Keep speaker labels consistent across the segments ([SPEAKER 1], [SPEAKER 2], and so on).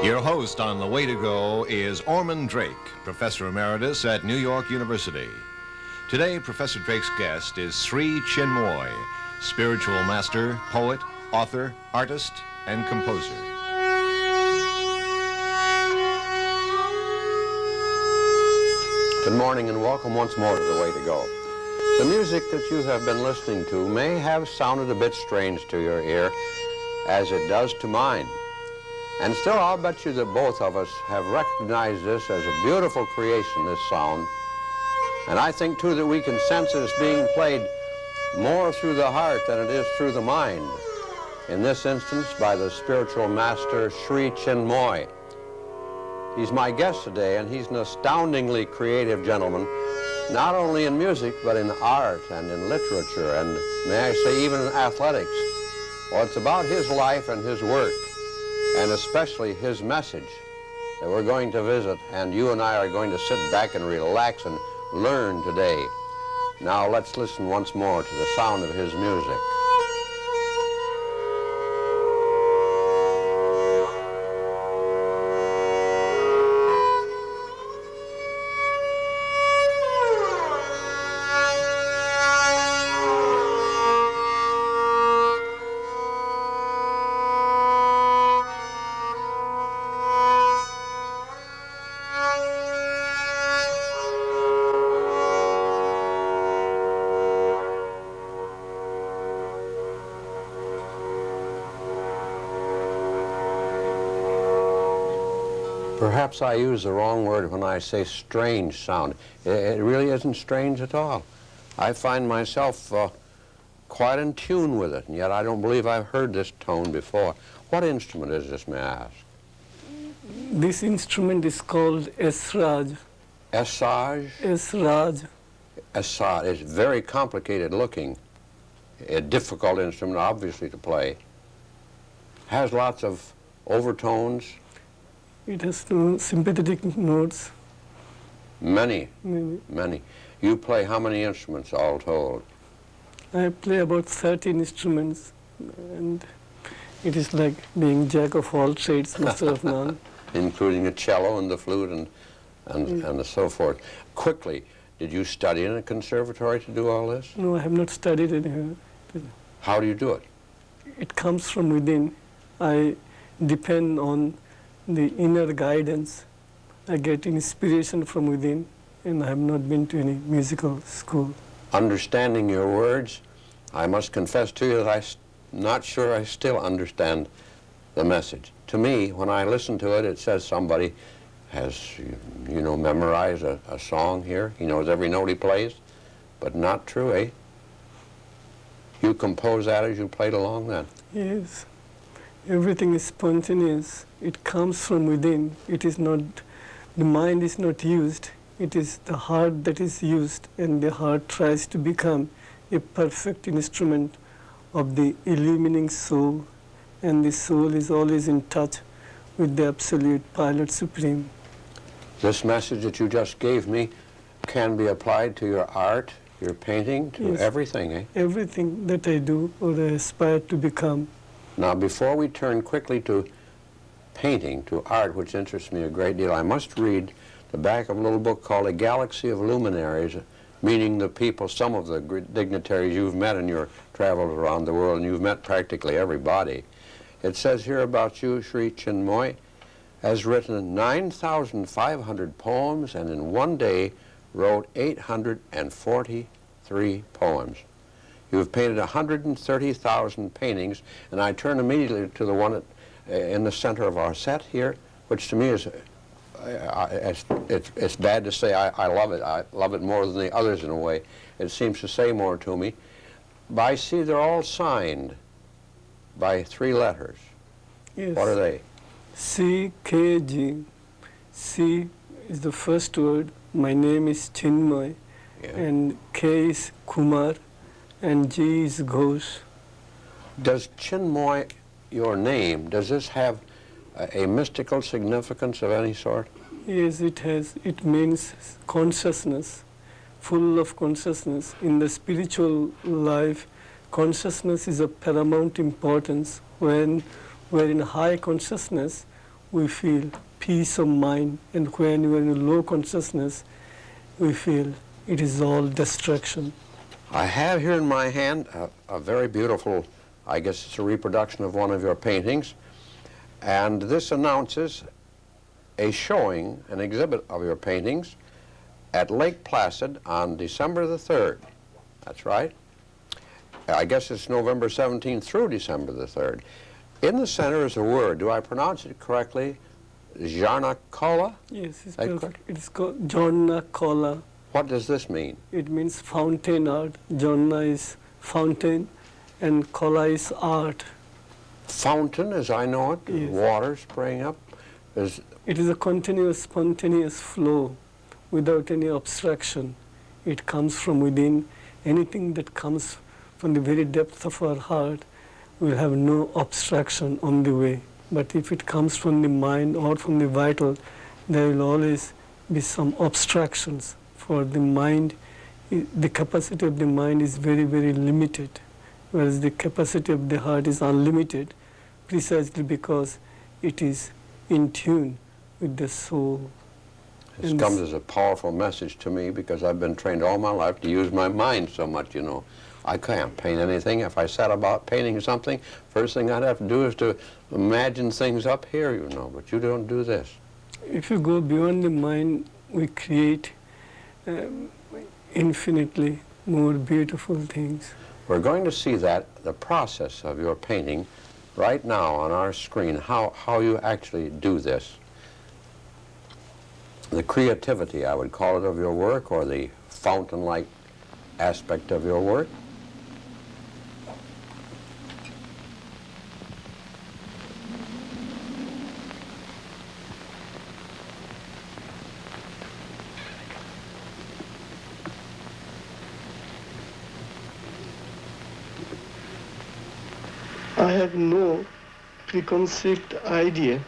[SPEAKER 1] Your host on The Way to Go is Ormond Drake, Professor Emeritus at New York University. Today, Professor Drake's guest is Sri Chinmoy, spiritual master, poet, author, artist, and composer.
[SPEAKER 2] Good morning and welcome once more to The Way to Go. The music that you have been listening to may have sounded a bit strange to your ear, as it does to mine. And still, I'll bet you that both of us have recognized this as a beautiful creation, this sound. And I think, too, that we can sense it as being played more through the heart than it is through the mind. In this instance, by the spiritual master, Sri Chinmoy. He's my guest today, and he's an astoundingly creative gentleman, not only in music, but in art and in literature, and may I say even in athletics. Well, it's about his life and his work, and especially his message that we're going to visit, and you and I are going to sit back and relax and learn today. Now let's listen once more to the sound of his music. Perhaps I use the wrong word when I say strange sound. It really isn't strange at all. I find myself quite in tune with it, and yet I don't believe I've heard this tone before. What instrument is this, may I ask?
[SPEAKER 3] This instrument is called esraj.
[SPEAKER 2] Esraj?
[SPEAKER 3] Esraj.
[SPEAKER 2] Esraj. It's very complicated looking. A difficult instrument, obviously, to play. Has lots of overtones.
[SPEAKER 3] It has no sympathetic notes.
[SPEAKER 2] Many.
[SPEAKER 3] Maybe.
[SPEAKER 2] Many. You play how many instruments all told?
[SPEAKER 3] I play about 13 instruments, and it is like being jack of all trades, master of none.
[SPEAKER 2] Including a cello and the flute and so forth. Quickly, did you study in a conservatory to do all this?
[SPEAKER 3] No, I have not studied anywhere.
[SPEAKER 2] How do you do it?
[SPEAKER 3] It comes from within. I depend on the inner guidance. I get inspiration from within, and I have not been to any musical school.
[SPEAKER 2] Understanding your words, I must confess to you that I'm not sure I still understand the message. To me, when I listen to it, it says somebody has, you know, memorized a song here. He knows every note he plays, but not true, eh? You compose that as you played along then?
[SPEAKER 3] Yes. Everything is spontaneous. It comes from within. It is not, the mind is not used. It is the heart that is used, and the heart tries to become a perfect instrument of the illumining soul, and the soul is always in touch with the absolute pilot supreme.
[SPEAKER 2] This message that you just gave me can be applied to your art, your painting, to
[SPEAKER 3] Yes.
[SPEAKER 2] everything, eh?
[SPEAKER 3] Everything that I do or I aspire to become.
[SPEAKER 2] Now, before we turn quickly to painting, to art, which interests me a great deal, I must read the back of a little book called A Galaxy of Luminaries, meaning the people, some of the dignitaries you've met in your travels around the world, and you've met practically everybody. It says here about you, Sri Chinmoy, has written 9,500 poems, and in one day wrote 843 poems. You have painted 130,000 paintings, and I turn immediately to the one in the center of our set here, which to me is, it's bad to say I love it. I love it more than the others in a way. It seems to say more to me. But I see they're all signed by 3 letters.
[SPEAKER 3] Yes.
[SPEAKER 2] What are they?
[SPEAKER 3] C-K-G. C is the first word. My name is Chinmoy.
[SPEAKER 2] Yeah.
[SPEAKER 3] And K is Kumar, and G is Ghosh.
[SPEAKER 2] Does Chinmoy, your name, does this have a mystical significance of any sort?
[SPEAKER 3] Yes, it has. It means consciousness, full of consciousness. In the spiritual life, consciousness is of paramount importance. When we're in high consciousness, we feel peace of mind, and when you are in low consciousness, we feel it is all destruction.
[SPEAKER 2] I have here in my hand a very beautiful, I guess it's a reproduction of one of your paintings, and this announces a showing, an exhibit of your paintings at Lake Placid on December the 3rd. That's right. I guess it's November 17th through December the 3rd. In the center is a word. Do I pronounce it correctly? Jarnacola?
[SPEAKER 3] Yes, it's correct. It's called Jarnacola.
[SPEAKER 2] What does this mean?
[SPEAKER 3] It means fountain art. Jarna is fountain, and Kola is art.
[SPEAKER 2] Fountain, as I know it,
[SPEAKER 3] Yes.
[SPEAKER 2] water spraying up.
[SPEAKER 3] It is a continuous, spontaneous flow without any obstruction. It comes from within. Anything that comes from the very depth of our heart will have no obstruction on the way. But if it comes from the mind or from the vital, there will always be some obstructions. For the mind, the capacity of the mind is very, very limited, whereas the capacity of the heart is unlimited, precisely because it is in tune with the soul.
[SPEAKER 2] This comes as a powerful message to me because I've been trained all my life to use my mind so much, you know. I can't paint anything. If I set about painting something, first thing I'd have to do is to imagine things up here, you know, but you don't do this.
[SPEAKER 3] If you go beyond the mind, we create infinitely more beautiful things.
[SPEAKER 2] We're going to see that, the process of your painting, right now on our screen, how you actually do this. The creativity, I would call it, of your work, or the fountain-like aspect of your work.
[SPEAKER 3] I have no preconceived idea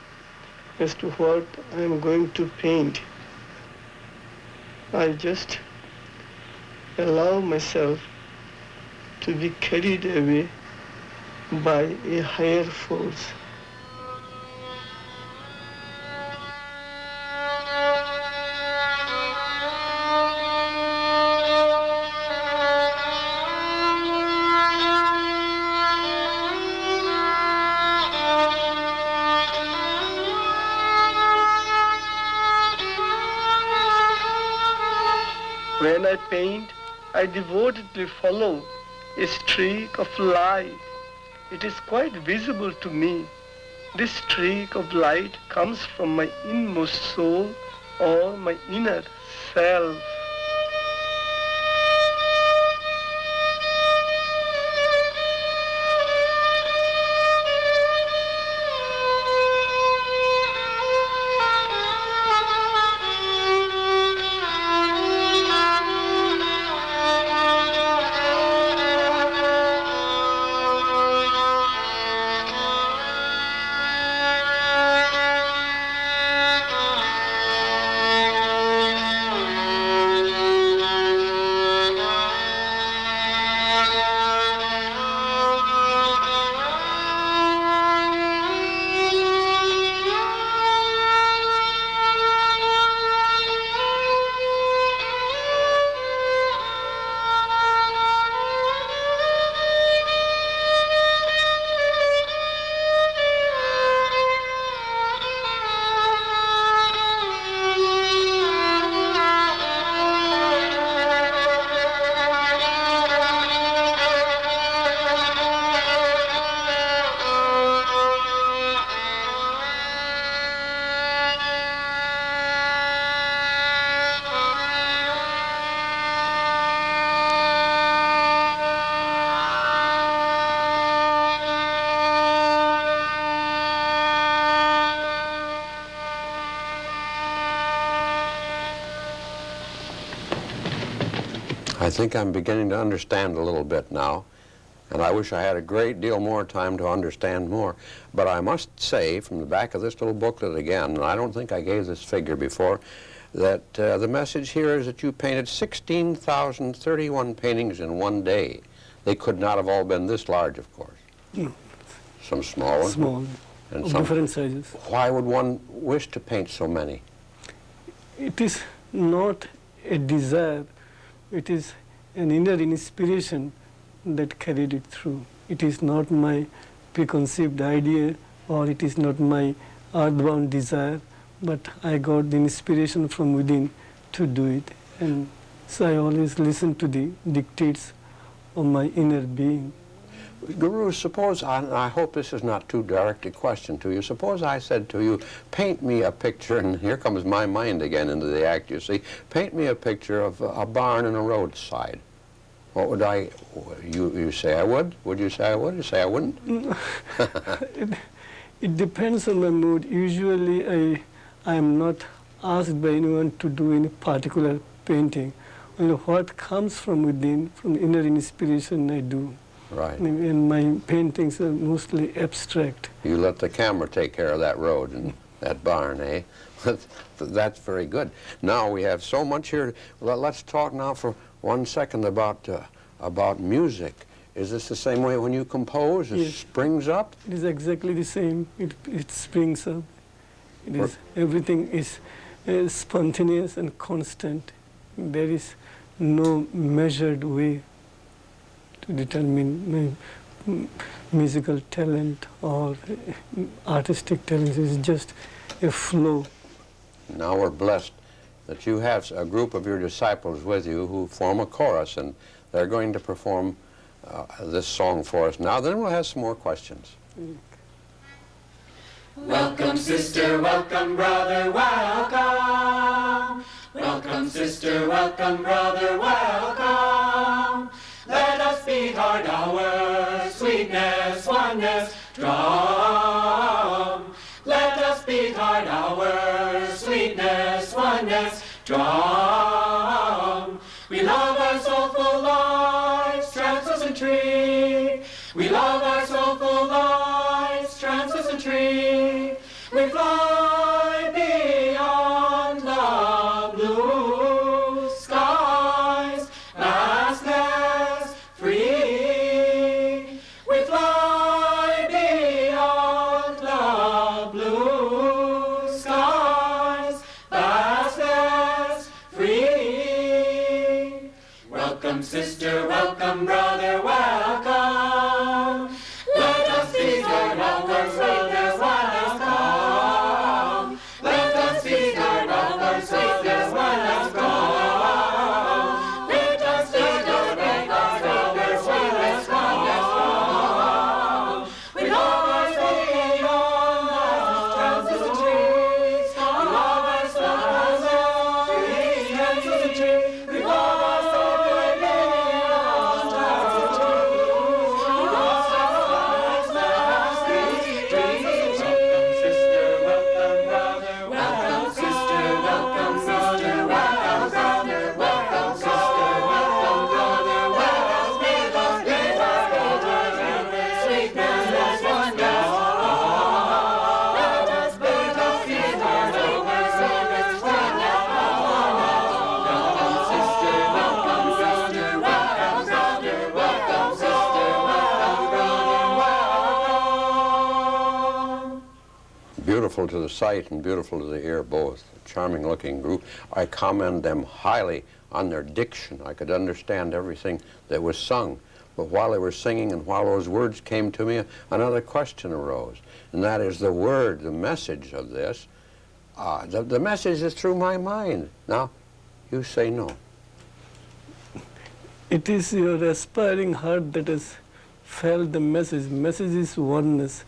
[SPEAKER 3] as to what I am going to paint. I just allow myself to be carried away by a higher force. When I paint, I devotedly follow a streak of light. It is quite visible to me. This streak of light comes from my inmost soul or my inner self.
[SPEAKER 2] I think I'm beginning to understand a little bit now, and I wish I had a great deal more time to understand more. But I must say, from the back of this little booklet again, and I don't think I gave this figure before, that the message here is that you painted 16,031 paintings in one day. They could not have all been this large, of course.
[SPEAKER 3] No.
[SPEAKER 2] Some small ones?
[SPEAKER 3] Small.
[SPEAKER 2] And
[SPEAKER 3] of different sizes.
[SPEAKER 2] Why would one wish to paint so many?
[SPEAKER 3] It is not a desire, it is an inner inspiration that carried it through. It is not my preconceived idea, or it is not my earthbound desire, but I got the inspiration from within to do it. And so I always listen to the dictates of my inner being.
[SPEAKER 2] Guru, suppose, I hope this is not too direct a question to you, suppose I said to you, paint me a picture, and here comes my mind again into the act, you see, paint me a picture of a barn and a roadside. What would you say I would? Would you say I would? You say I wouldn't?
[SPEAKER 3] It depends on my mood. Usually I am not asked by anyone to do any particular painting. Only what comes from within, from inner inspiration, I do.
[SPEAKER 2] Right.
[SPEAKER 3] And my paintings are mostly abstract.
[SPEAKER 2] You let the camera take care of that road and that barn, eh? That's very good. Now we have so much here. Let's talk now for 1 second about music. Is this the same way when you compose? It springs up?
[SPEAKER 3] It is exactly the same. It springs up. Everything is spontaneous and constant. There is no measured way to determine my musical talent or artistic talent. It's just a flow.
[SPEAKER 2] Now we're blessed that you have a group of your disciples with you who form a chorus, and they're going to perform this song for us now. Then we'll have some more questions.
[SPEAKER 4] Welcome, sister, welcome, brother, welcome. Welcome, sister, welcome, brother, welcome. Let us beat hard our sweetness, oneness, drum. Let us beat hard our sweetness, oneness, drum. We love our soulful lives, translucent tree. We love our soulful lives, translucent tree. We fly beyond the blue skies, vastness free. We fly beyond the blue skies, vastness free. Welcome, sister, welcome, brother, welcome. Let us be our welcome, sweetness, welcome. Let us be our welcome, sweetness, welcome. Let us be our welcome, sweetness, welcome. We love our soul beyond the translucent trees. We love our soul beyond the translucent trees. We love our soul beyond the translucent trees. We love our welcome, sister, welcome, brother, welcome, sister, welcome, brother, welcome, let us be sweetness, oneness, let us be sweetness, oneness, welcome, sister, welcome, brother, welcome, sister, welcome, brother, welcome.
[SPEAKER 2] Beautiful to the sight and beautiful to the ear both. A charming looking group. I commend them highly on their diction. I could understand everything that was sung. But while they were singing and while those words came to me, another question arose. And that is the word, the message of this. The message is through my mind. Now, you say no.
[SPEAKER 3] It is your aspiring heart that has felt the message. Message is oneness.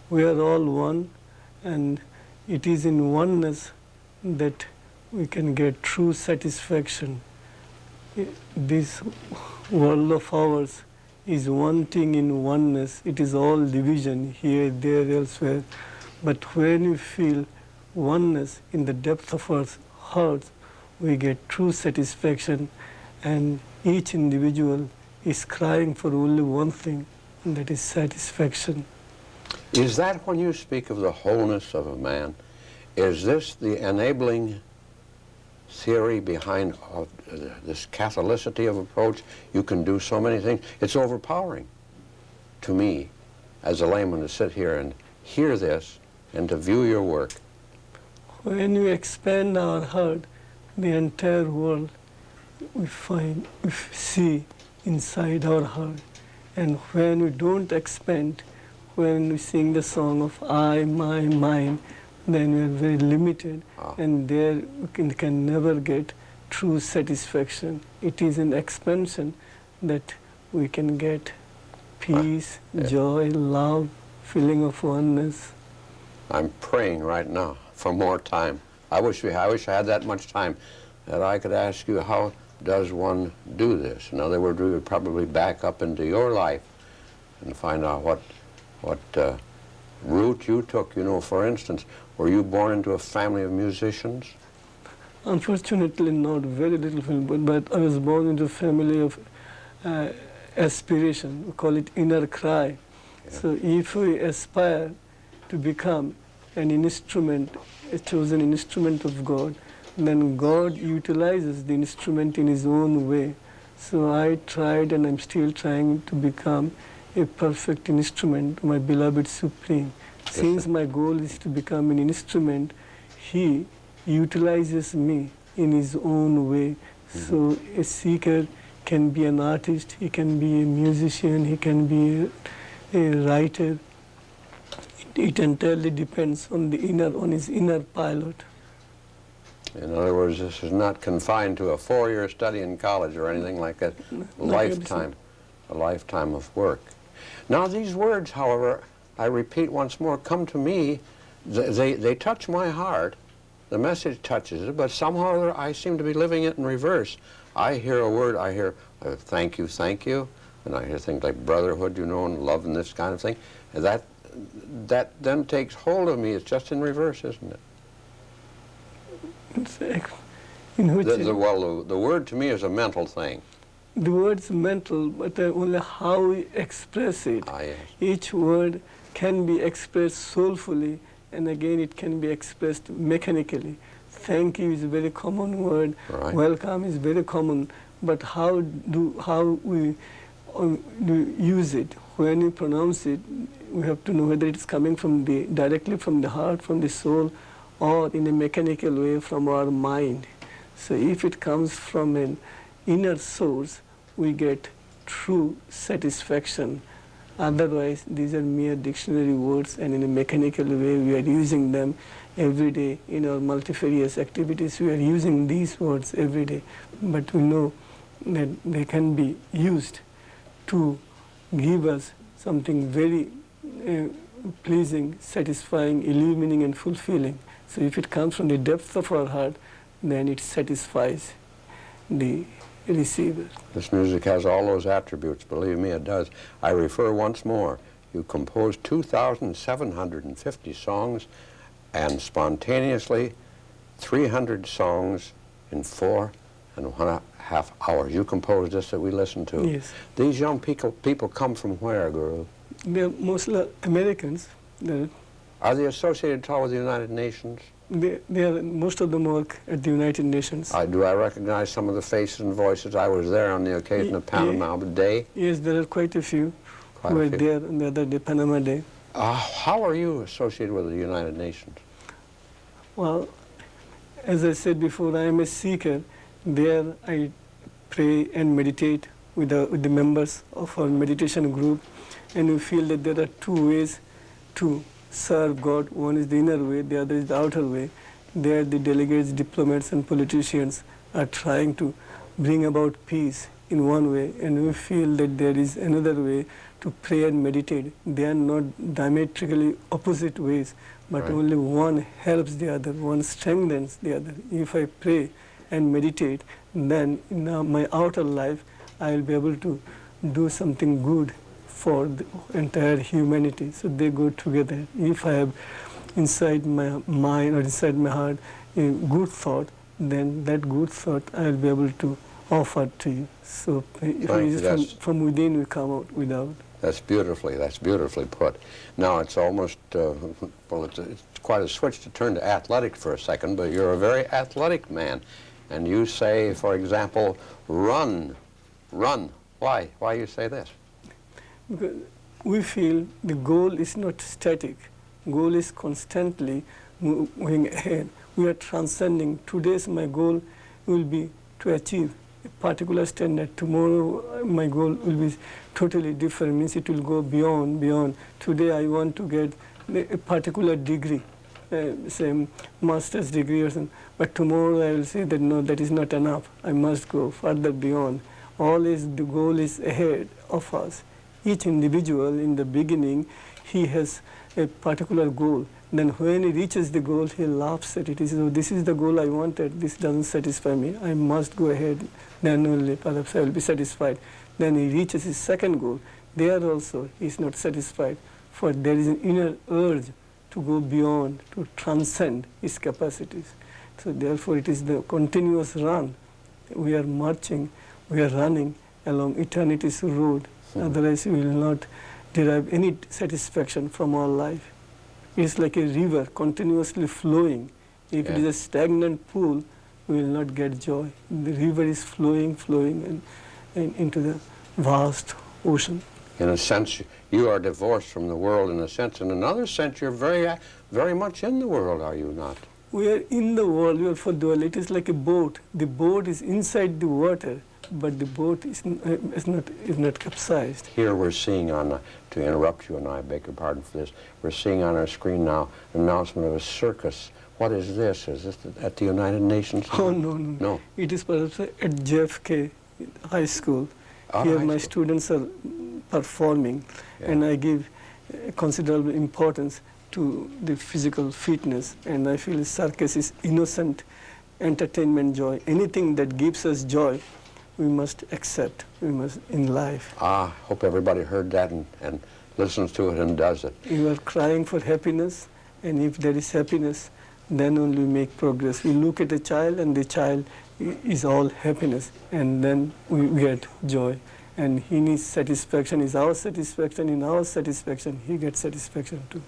[SPEAKER 3] We are all one, and it is in oneness that we can get true satisfaction. This world of ours is wanting in oneness. It is all division here, there, elsewhere. But when we feel oneness in the depth of our hearts, we get true satisfaction, and each individual is crying for only one thing, and that is satisfaction.
[SPEAKER 2] Is that when you speak of the wholeness of a man, is this the enabling theory behind this Catholicity of approach? You can do so many things. It's overpowering to me as a layman to sit here hear this and to view your work?
[SPEAKER 3] When we expand our heart, the entire world we see inside our heart. And when we don't expand, when we sing the song of I, my, mine, then we are very limited, and there we can never get true satisfaction. It is in expansion that we can get peace, joy, love, feeling of oneness.
[SPEAKER 2] I'm praying right now for more time. I wish I had that much time that I could ask you, how does one do this? In other words, we would probably back up into your life and find out what route you took. You know, for instance, were you born into a family of musicians?
[SPEAKER 3] Unfortunately not, very little film, but I was born into a family of aspiration. We call it inner cry.
[SPEAKER 2] Yeah.
[SPEAKER 3] So if we aspire to become an instrument, a chosen instrument of God, then God utilizes the instrument in His own way. So I tried, and I'm still trying to become a perfect instrument, my beloved Supreme. Since my goal is to become an instrument, He utilizes me in His own way. So a seeker can be an artist, he can be a musician, he can be a writer. It entirely depends on his inner pilot.
[SPEAKER 2] In other words, this is not confined to a 4-year study in college or anything like that. A lifetime of work. Now these words, however, I repeat once more, come to me, they touch my heart. The message touches it, but somehow or other I seem to be living it in reverse. I hear a word, I hear thank you, and I hear things like brotherhood, you know, and love and this kind of thing. And that then takes hold of me. It's just in reverse, isn't it? The word to me is a mental thing.
[SPEAKER 3] The word's mental, but only how we express it.
[SPEAKER 2] Yes.
[SPEAKER 3] Each word can be expressed soulfully, and again it can be expressed mechanically. Thank you is a very common word.
[SPEAKER 2] Right.
[SPEAKER 3] Welcome is very common, but how we use it? When we pronounce it, we have to know whether it's coming from directly from the heart, from the soul, or in a mechanical way from our mind. So if it comes from an inner source, we get true satisfaction. Otherwise, these are mere dictionary words, and in a mechanical way we are using them every day in our multifarious activities. We are using these words every day, but we know that they can be used to give us something very pleasing, satisfying, illuminating, and fulfilling. So if it comes from the depth of our heart, then it satisfies the receiver.
[SPEAKER 2] This music has all those attributes, believe me, it does. I refer once more, you composed 2,750 songs and spontaneously 300 songs in 4.5 hours. You composed this that we listened to.
[SPEAKER 3] Yes.
[SPEAKER 2] These young people come from where, Guru?
[SPEAKER 3] They're mostly Americans.
[SPEAKER 2] Are they associated at all with the United Nations?
[SPEAKER 3] Most of them work at the United Nations.
[SPEAKER 2] Do I recognize some of the faces and voices? I was there on the occasion of Panama Day.
[SPEAKER 3] Yes, there are quite a few who were there on the other day, Panama Day.
[SPEAKER 2] How are you associated with the United Nations?
[SPEAKER 3] Well, as I said before, I am a seeker. There I pray and meditate with the members of our meditation group, and we feel that there are two ways to serve God. One is the inner way, the other is the outer way. There the delegates, diplomats, and politicians are trying to bring about peace in one way, and we feel that there is another way to pray and meditate. They are not diametrically opposite ways, but only one helps the other, one strengthens the other. If I pray and meditate, then in my outer life I will be able to do something good for the entire humanity. So they go together. If I have inside my mind or inside my heart a good thought, then that good thought I will be able to offer to you. So from within we come out without.
[SPEAKER 2] That's beautifully put. Now it's almost, it's quite a switch to turn to athletics for a second, but you're a very athletic man. And you say, for example, run. Why you say this?
[SPEAKER 3] Because we feel the goal is not static. Goal is constantly moving ahead. We are transcending. Today's my goal will be to achieve a particular standard. Tomorrow my goal will be totally different, means it will go beyond. Today I want to get a particular degree, say master's degree or something, but tomorrow I will say that no, that is not enough. I must go further beyond. Always the goal is ahead of us. Each individual in the beginning, he has a particular goal. Then when he reaches the goal, he laughs at it. He says, oh, this is the goal I wanted. This doesn't satisfy me. I must go ahead. Then only perhaps I will be satisfied. Then he reaches his second goal. There also he is not satisfied, for there is an inner urge to go beyond, to transcend his capacities. So therefore it is the continuous run. We are marching, we are running along eternity's road. Otherwise we will not derive any satisfaction from our life. It is like a river continuously flowing. If it is a stagnant pool, we will not get joy. The river is flowing and into the vast ocean.
[SPEAKER 2] In a sense, you are divorced from the world in a sense. In another sense, you're very much in the world, are you not?
[SPEAKER 3] We are in the world, we are for the world. It is like a boat. The boat is inside the water, but the boat is not capsized.
[SPEAKER 2] Here we're seeing on, to interrupt you and I beg your pardon for this, we're seeing on our screen now an announcement of a circus. What is this? Is this at the United Nations?
[SPEAKER 3] Oh, no. It is perhaps at JFK High School. Here my students are performing, and I give considerable importance to the physical fitness, and I feel circus is innocent entertainment joy. Anything that gives us joy, we must accept, we must in life.
[SPEAKER 2] Hope everybody heard that and listens to it and does it.
[SPEAKER 3] You are crying for happiness, and if there is happiness, then only we make progress. We look at a child, and the child is all happiness, and then we get joy. And he needs satisfaction, is our satisfaction. In our satisfaction, he gets satisfaction too.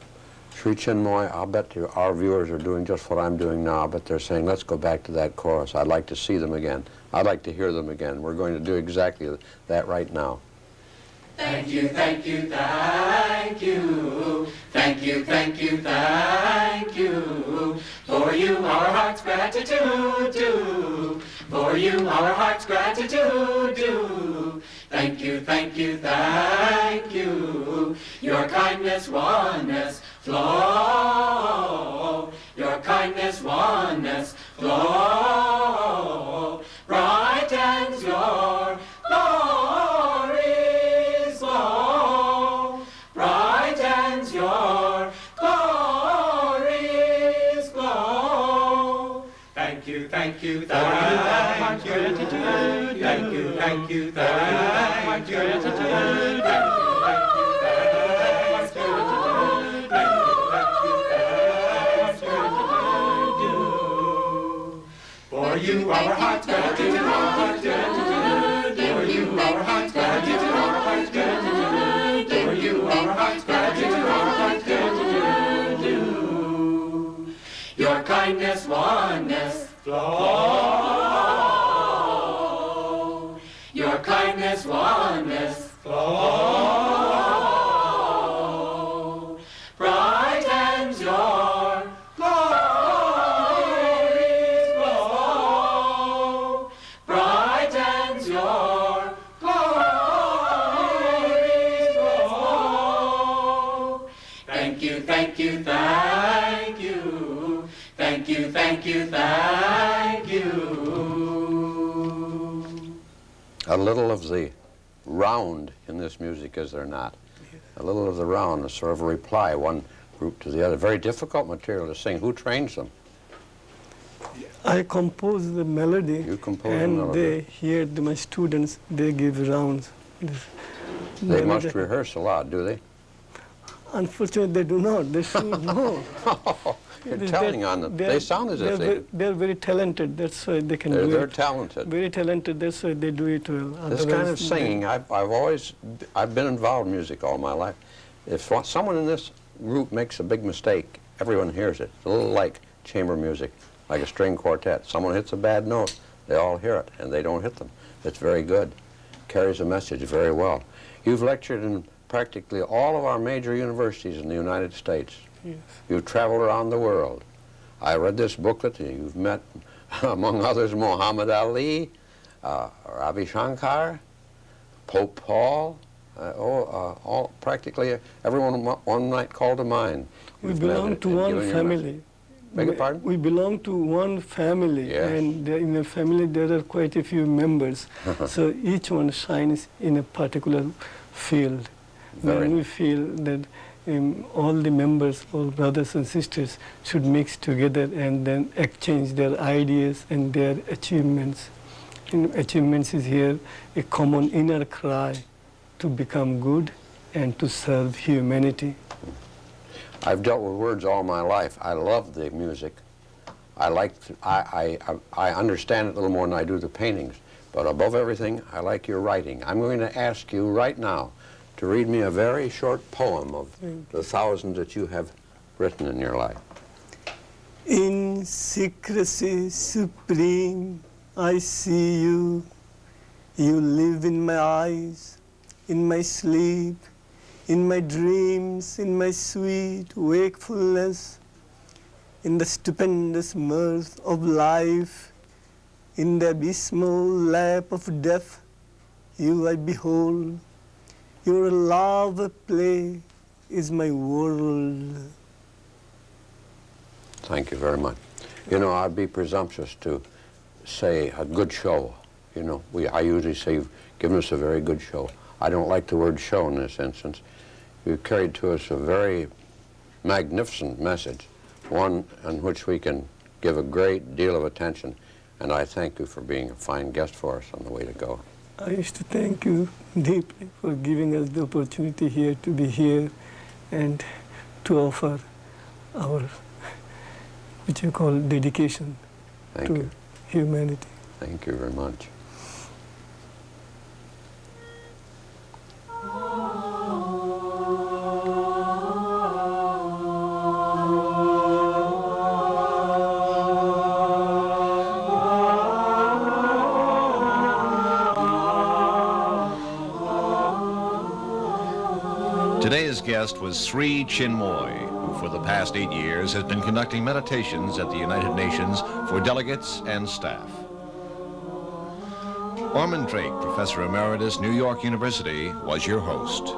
[SPEAKER 2] Sri Chinmoy, I'll bet you our viewers are doing just what I'm doing now, but they're saying, let's go back to that chorus. I'd like to see them again. I'd like to hear them again. We're going to do exactly that right now.
[SPEAKER 4] Thank you, thank you, thank you. Thank you, thank you, thank you. For you our heart's gratitude due. For you our heart's gratitude due. Thank you, thank you, thank you. Your kindness, oneness, flow. Your kindness, oneness, flow. Brightens your glories glow. Brightens your glories glow. Thank you, thank you, thank you. Thank you, thank you, thank you. For you our heart's gratitude, for you our heart's gratitude, for you our heart's gratitude. Your kindness, oneness, flow. Your kindness, oneness, flow. Brightens your glories glow. Brightens your glories glow. Thank you, thank you, thank you. Thank you, thank you, thank you.
[SPEAKER 2] A little of the round in this music, is there not? A little of the round, a sort of a reply, one group to the other. Very difficult material to sing. Who trains them?
[SPEAKER 3] I compose the melody,
[SPEAKER 2] You compose
[SPEAKER 3] and
[SPEAKER 2] the melody.
[SPEAKER 3] they hear my students, they give rounds.
[SPEAKER 2] They must rehearse a lot, do they?
[SPEAKER 3] Unfortunately, they do not. They should know.
[SPEAKER 2] You're telling on them. They sound as if they...
[SPEAKER 3] They're very talented. That's why they can do it.
[SPEAKER 2] They're talented.
[SPEAKER 3] Very talented. That's why they do it well.
[SPEAKER 2] This kind of
[SPEAKER 3] Otherwise,
[SPEAKER 2] singing, I've been involved in music all my life. If someone in this group makes a big mistake, everyone hears it. It's a little like chamber music, like a string quartet. Someone hits a bad note, they all hear it, and they don't hit them. It's very good. Carries a message very well. You've lectured in practically all of our major universities in the United States.
[SPEAKER 3] Yes.
[SPEAKER 2] You've traveled around the world. I read this booklet. You've met, among others, Muhammad Ali, Ravi Shankar, Pope Paul, practically everyone one might call to mind.
[SPEAKER 3] We belong to one family.
[SPEAKER 2] Beg your pardon?
[SPEAKER 3] We belong to one family,
[SPEAKER 2] Yes.
[SPEAKER 3] and in a family there are quite a few members. So each one shines in a particular field.
[SPEAKER 2] Very
[SPEAKER 3] Then we feel that all the members, all brothers and sisters, should mix together and then exchange their ideas and their achievements. Achievements is here a common inner cry to become good and to serve humanity.
[SPEAKER 2] I've dealt with words all my life. I love the music. I understand it a little more than I do the paintings. But above everything, I like your writing. I'm going to ask you right now to read me a very short poem of the thousands that you have written in your life.
[SPEAKER 3] In secrecy supreme, I see you. You live in my eyes, in my sleep, in my dreams, in my sweet wakefulness, in the stupendous mirth of life, in the abysmal lap of death, you I behold. Your love play is my world.
[SPEAKER 2] Thank you very much. You know, I'd be presumptuous to say a good show. You know, I usually say you've given us a very good show. I don't like the word show in this instance. You've carried to us a very magnificent message, one in which we can give a great deal of attention, and I thank you for being a fine guest for us on the way to go.
[SPEAKER 3] I used to thank you deeply for giving us the opportunity here to be here and to offer our, which you call dedication
[SPEAKER 2] Thank
[SPEAKER 3] to
[SPEAKER 2] you.
[SPEAKER 3] humanity.
[SPEAKER 2] Thank you very much.
[SPEAKER 1] Today's guest was Sri Chinmoy, who for the past 8 years has been conducting meditations at the United Nations for delegates and staff. Ormond Drake, Professor Emeritus, New York University, was your host.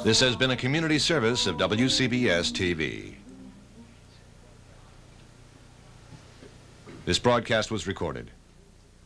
[SPEAKER 1] This has been a community service of WCBS-TV. This broadcast was recorded.